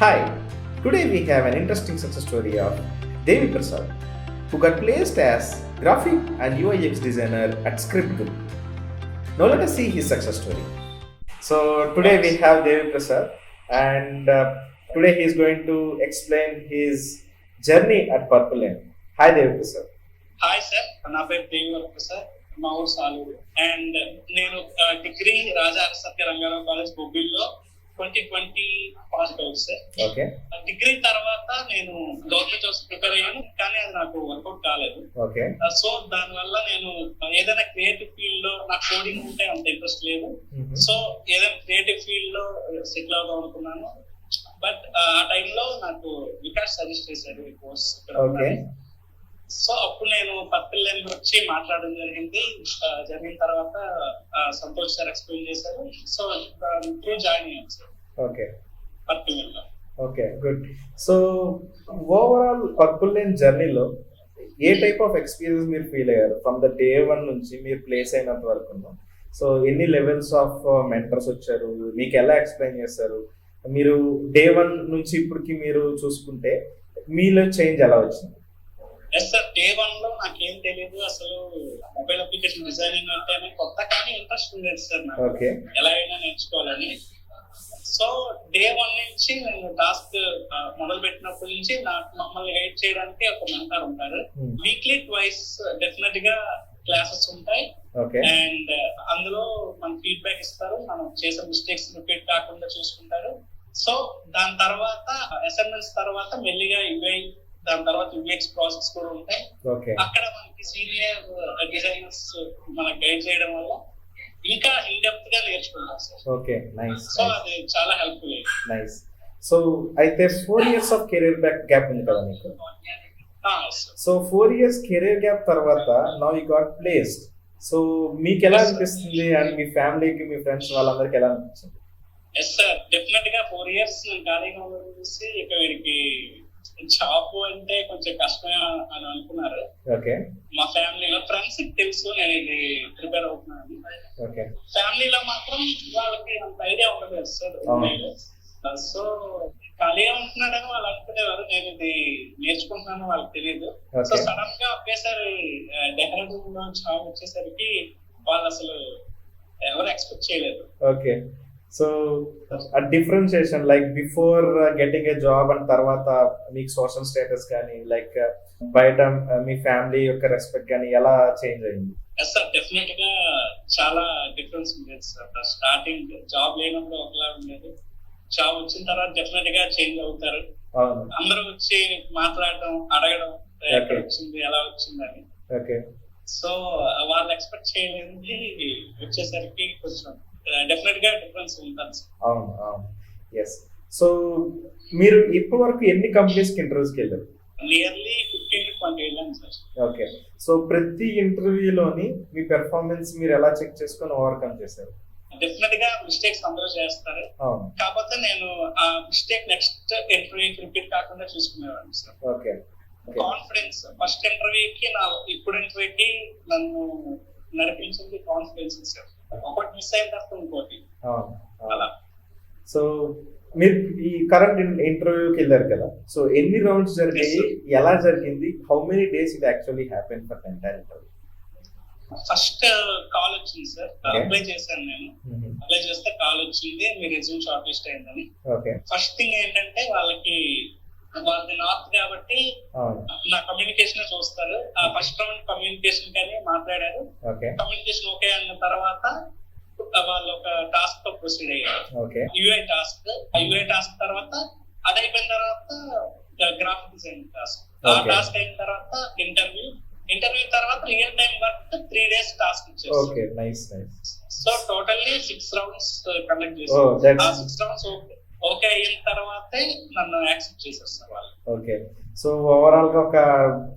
Hi, today we have an interesting success story of Devi Prasad, who got placed as graphic and UIX designer at Script Group. Now let us see his success story. So today we have Devi Prasad, and today he is going to explain his journey at Purple Lane. Hi Devi Prasad. Hi sir, నా పేరు Devi sir, మా ఊరు Saluru. And నేను degree Raja Satya Rangarao college బొబ్బిల్లో 2020 pass out sir. Okay. Degree తర్వాత నేను government jobs prepare అయ్యాను, కానీ అది నాకు వర్కౌట్ కాలేదు. ఓకే. సో దాని వల్ల నేను ఏదైనా క్రియేటివ్ ఫీల్డ్ లో నాకు కోడింగ్ ఉంటే అంత ఇంట్రెస్ట్ లేదు. సో ఏదైనా క్రియేటివ్ ఫీల్డ్ లో సెటిల్ అవుదాం అనుకున్నాను. బట్ ఆ టైంలో నాకు వికాస్ సజెస్ట్ చేశారు ఈ కోర్స్. సో అప్పుడు నేను పర్పుల్ లైన్ వచ్చి మాట్లాడడం జరిగిన తర్వాత సంతోష్ సార్ ఎక్స్ప్లెయిన్ చేశారు. సో త్రూ జాయిన్ అయ్యాను సార్. ఓకే. పర్పుల్ లైన్ లో. Okay, good. So overall purple line జర్నీలో ఏ టైప్ ఆఫ్ ఎక్స్పీరియన్స్ మీరు ఫీల్ అయ్యారు ఫ్రమ్ ద డే 1 నుంచి మీరు ప్లేస్ అయినంత వరకు? సో ఎన్ని లెవెల్స్ ఆఫ్ మెంటర్స్ వచ్చారు, మీకు ఎలా ఎక్స్ప్లెయిన్ చేస్తారు? మీరు డే 1 నుంచి ఇప్పటికి మీరు చూసుకుంటే మీలో చేంజ్ ఎలా వచ్చింది? ఎస్ సార్, డే 1 లో నాకేం తెలియదు అసలు. మొబైల్ అప్లికేషన్ డిజైనింగ్ అంటే కొత్త, కానీ ఇంట్రెస్ట్ ఉండేది సార్ నాకు. ఎలా అయినా నేర్చుకోవాలని. సో డే 1 నుంచి నేను టాస్క్ మొదలు పెట్టినప్పటి నుంచి మమ్మల్ని గైడ్ చేయడానికి ఒక మెంటర్ ఉంటారు. వీక్లీ ట్వైస్ డెఫినెట్ గా క్లాసెస్ ఉంటాయి. అండ్ అందులో మన ఫీడ్బ్యాక్ ఇస్తారు, మనం చేసే మిస్టేక్స్ రిపీట్ కాకుండా చూసుకుంటారు. సో దాని తర్వాత అసైన్మెంట్స్ తర్వాత మెల్లిగా ఇవే, దాని తర్వాత యూఎక్స్ ప్రాసెస్ కూడా ఉంటాయి. అక్కడ మనకి సీనియర్ డిజైనర్స్ మనకి గైడ్ చేయడం వల్ల ఇంకా ఇన్ డెప్త్ గా నేర్చుకుంటాం సార్. Okay, nice. సో అది చాలా హెల్ప్ఫుల్. నైస్. సో అయితే 4 years ఆఫ్ కెరీర్ గ్యాప్ ఉంది కదా మీకు? సో 4 years కెరీర్ గ్యాప్ తర్వాత now you got placed. So మీకు ఎలా అనిపిస్తుంది అండ్ మీ ఫ్యామిలీకి, మీ ఫ్రెండ్స్ వాళ్ళందరికి ఎలా అనిపించింది? ఎస్ సార్, డెఫినెట్ గా 4 years ఖాళీగా ఉండడం చూసి ఇక వీరికి జాబ్ అంటే కొంచెం కష్టమే అని అనుకున్నారు. మా ఫ్యామిలీలో ఫ్రెండ్స్ తెలుసు నేను ఇది ప్రిపేర్ అవుతున్నాను. ఫ్యామిలీలో మాత్రం వాళ్ళకి అంత ఐడియా ఉండదు సార్. సో ఖాళీగా ఉంటున్నాడని వాళ్ళు అనుకునేవారు, నేను ఇది నేర్చుకుంటున్నాను వాళ్ళకి తెలియదు. సో సడన్ గా ఒకేసారి డెహ్రాడూన్ లో జాబ్ వచ్చేసరికి వాళ్ళు అసలు ఎవరు ఎక్స్పెక్ట్ చేయలేదు. ఓకే. సో ఆ differentiation like before getting a job and తర్వాత మీకు సోషల్ స్టేటస్ కానీ లైక్ బయట మీ ఫ్యామిలీ యొక్క రెస్పెక్ట్ కానీ ఎలా చేంజ్ అయింది? సార్ డెఫినెట్ గా చాలా డిఫరెన్స్ ఉండేది సార్. స్టార్టింగ్ జాబ్ లేనప్పుడు ఒకలా ఉండేది, జాబ్ వచ్చిన తర్వాత డెఫినెట్ గా చేంజ్ అవుతారు. అందరూ వచ్చి మాట్లాడడం, అడగడం ఎక్కడ వచ్చింది, ఎలా వచ్చింది అని. సో వాళ్ళు ఎక్స్పెక్ట్ చేయలేనిది వచ్చేసరికి కొంచెం డెఫినెట్ గా డిఫరెన్స్ ఉంటుంది. అవును, అవును. ఎస్. సో మీరు ఇప్పటి వరకు ఎన్ని కంపెనీస్ కి ఇంటర్వ్యూస్ కి వెళ్ళారు? నియర్లీ 15 to 20 వెళ్ళాను సార్. ఓకే. సో ప్రతి ఇంటర్వ్యూలోని మీ పెర్ఫార్మెన్స్ మీరు ఎలా చెక్ చేసుకొని ఓవర్కమ్ చేశారు? డెఫినెట్ గా మిస్టేక్స్ అందరూ చేస్తారు, కాకపోతే నేను ఆ మిస్టేక్ నెక్స్ట్ ఇంటర్వ్యూకి రిపీట్ కాకుండా చూసుకునేవాడిని సార్. ఓకే. కాన్ఫిడెన్స్ ఫస్ట్ ఇంటర్వ్యూకి, నా ఇప్పుడు ఇంటర్వ్యూకి నన్ను నడిపించింది కాన్ఫిడెన్స్ సార్. ఒకటి మిస్ అయిన తర్వాత ఇంకోటి అలా. సో మీరు ఈ కరెంట్ ఇంటర్వ్యూకి వెళ్ళారు కదా, సో ఎన్ని రౌండ్స్ జరిగాయి, ఎలా జరిగింది, how many days it actually happen for entire interview? First call వచ్చింది సార్, అప్లై చేశాను నేను. అప్లై చేస్తే కాల్ వచ్చింది, మీ రెజ్యూమ్ షార్ట్ లిస్ట్ అయిందని. ఫస్ట్ థింగ్ ఏంటంటే వాళ్ళకి, వాళ్ళది నార్త్ కాబట్టి నా కమ్యూనికేషన్ చూస్తారు. ఆ ఫస్ట్ రౌండ్ కమ్యూనికేషన్ కానీ మాట్లాడారు. కమ్యూనికేషన్ ఓకే అన్న తర్వాత వాళ్ళు ఒక టాస్క్ తో ప్రొసీడ్ అయ్యారు, యూఐ టాస్క్. ఆ యూఐ టాస్క్ తర్వాత అది అయిపోయిన తర్వాత గ్రాఫిక్ డిజైన్ టాస్క్. ఆ టాస్క్ అయిన తర్వాత ఇంటర్వ్యూ తర్వాత real time work 3 days task ఇచ్చారు. సో టోటల్లీ 6 rounds కండక్ట్ చేశారు. ఆ 6 rounds ఓకే అయిన తర్వాతే నన్ను యాక్సెప్ట్ చేసేస్తారు వాళ్ళు. ఓకే. సో ఓవరాల్ గా ఒక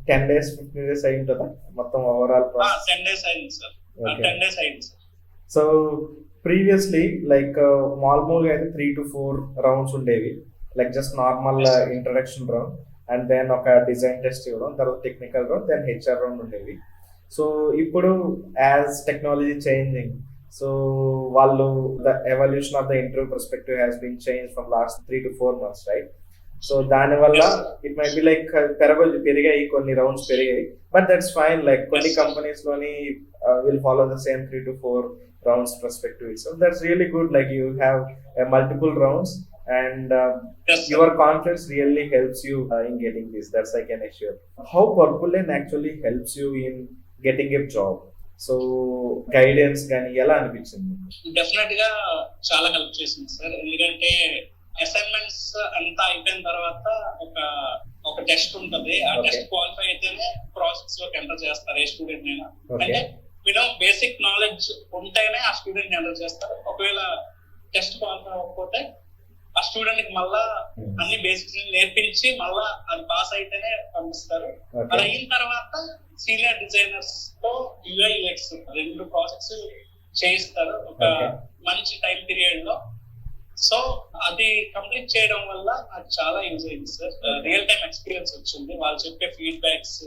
10 days 15 days అయి ఉంటుందా మొత్తం ఓవరాల్? 10 days అయింది సార్. 10 days అయింది సార్. సో ప్రీవియస్లీ లైక్ మామూలుగా అయితే 3 to 4 రౌండ్స్ ఉండేవి, like just normal introduction round and then ఒక డిజైన్ టెస్ట్ ఇవ్వడం, తర్వాత technical round, then HR round ఉండేవి. సో ఇప్పుడు యాజ్ టెక్నాలజీ చేంజింగ్, So వాళ్ళు the evolution of the interview perspective has been changed from last 3 to 4 months, right? So దానివల్ల it might be like పెరిగాయి, కొన్ని rounds పెరిగాయి, but that's fine. Like కొన్ని companies లోని will follow the same 3 to 4 rounds perspective. So that's really good. Like you have multiple rounds and your confidence really helps you in getting this. That's I can assure. How Purple Lane actually helps you in getting a job? So guidance కానీ ఎలా అనిపించింది? Definite గా చాలా help చేసింది sir. ఎందుకంటే assignments అంతా అయిపోయిన తర్వాత ఒక టెస్ట్ ఉంటది. ఆ టెస్ట్ క్వాలిఫై అయితేనే ప్రాసెస్ లోకి ఎంటర్ చేస్తారు ఏ స్టూడెంట్ అయినా. అంటే బేసిక్ నాలెడ్జ్ ఉంటేనే ఆ స్టూడెంట్ ఎంటర్ చేస్తారు. ఒకవేళ టెస్ట్ క్వాలిఫై అవ్వకపోతే ఆ స్టూడెంట్ కి మళ్ళా అన్ని బేసిక్స్ నేర్పించి మళ్ళా అది పాస్ అయితేనే పంపిస్తారు. అది అయిన తర్వాత సీనియర్ డిజైనర్స్ తో UI/UX 2 ప్రాజెక్ట్స్ చేయిస్తారు ఒక మంచి టైం పీరియడ్ లో. సో అది కంప్లీట్ చేయడం వల్ల నాకు చాలా యూజ్ అయింది సార్. రియల్ టైం ఎక్స్పీరియన్స్ వచ్చింది. వాళ్ళు చెప్పే ఫీడ్బ్యాక్స్,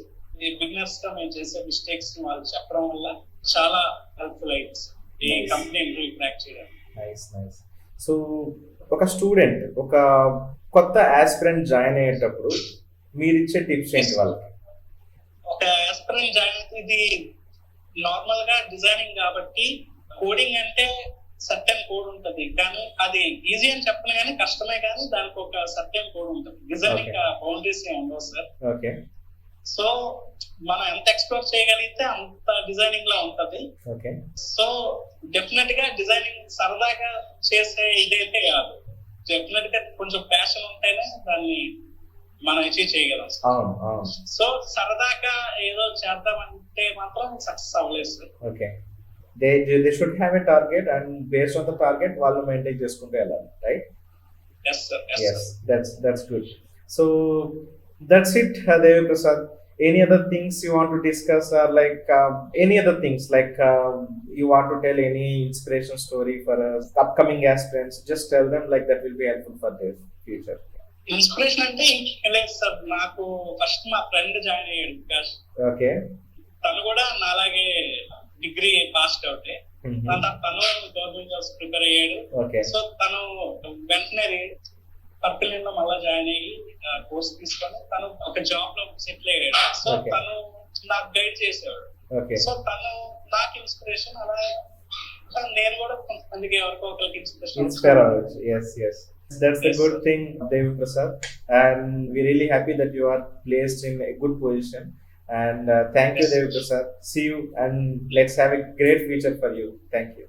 బిగినర్స్ గా మేము చేసే మిస్టేక్స్ వాళ్ళు చెప్పడం వల్ల చాలా హెల్ప్ఫుల్ అయింది సార్ ఈ కంపెనీ ఇంటర్వ్యూ క్రాక్ చేయడం. Nice nice. సో ఒక స్టూడెంట్, ఒక కొత్త ఆస్పిరెంట్ జాయిన్ అయ్యేటప్పుడు మీరు ఇచ్చే టిప్స్ ఏంటి వాళ్ళకి? ఒక ఆస్పిరెంట్ జాయిన్ అయితే ఇది నార్మల్ గా డిజైనింగ్ కాబట్టి కోడింగ్ అంటే సర్టెన్ కోడ్ ఉంటది, కానీ అది ఈజీ అని చెప్పను కానీ కష్టమే, కానీ దానికి ఒక సర్టెన్ కోడ్ ఉంటుంది. డిజైనింగ్ బౌండరీస్ ఏమి ఉండవు సార్. ఓకే. సో మనం ఎంత ఎక్స్ప్లోర్ చేయగలిగితే అంత డిజైనింగ్ లో ఉంటది. ఓకే. సో డెఫినెట్ గా డిజైనింగ్ సరదాగా చేసే ఇదైతే కాదు. డెఫినెట్ గా కొంచెం ప్యాషన్ ఉంటేనే దాన్ని మనం అచీవ్ చేయగలం. సో సరదాగా ఏదో చేద్దామంటే మాత్రం సక్సెస్ అవ్వలేదు sir. Okay. they should have a target and based on the target వాళ్ళు మెయింటైన్ చేసుకుంటూ వెళ్ళాలి, right? yes sir. Yes, that's good. So that's it, Devi Prasad. Any other things you want to discuss, or like any other things like you want to tell any inspiration story for upcoming aspirants? Just tell them, like that will be helpful for their future. Inspiration అంటే ఇంకేం లేదు sir. నాకు first మా friend join అయ్యాడు Vikas. Okay. తను కూడా నాలాగే degree pass out. తను గవర్నమెంట్ జాబ్స్ ప్రిపేర్ అయ్యాడు. సో తను వెంటనే పర్పుల్ లో మళ్ళా జాయిన్ అయ్యి కోర్స్ తీసుకొని తను ఒక జాబ్ లో సెటిల్ అయ్యాడు. సో తను నాకు గైడ్ చేసేవాడు. సో తను నాకు ఇన్స్పిరేషన్. అలా నేను కూడా కొంతమందికి ఎవరికో ఒకరికి ఇన్స్పైర్ అవ్వచ్చు. yes yes, that's the good thing, Devi Prasad, and we're really happy that you are placed in a good position. And thank you, Devi Prasad. See you, and let's have a great future for you. Thank you.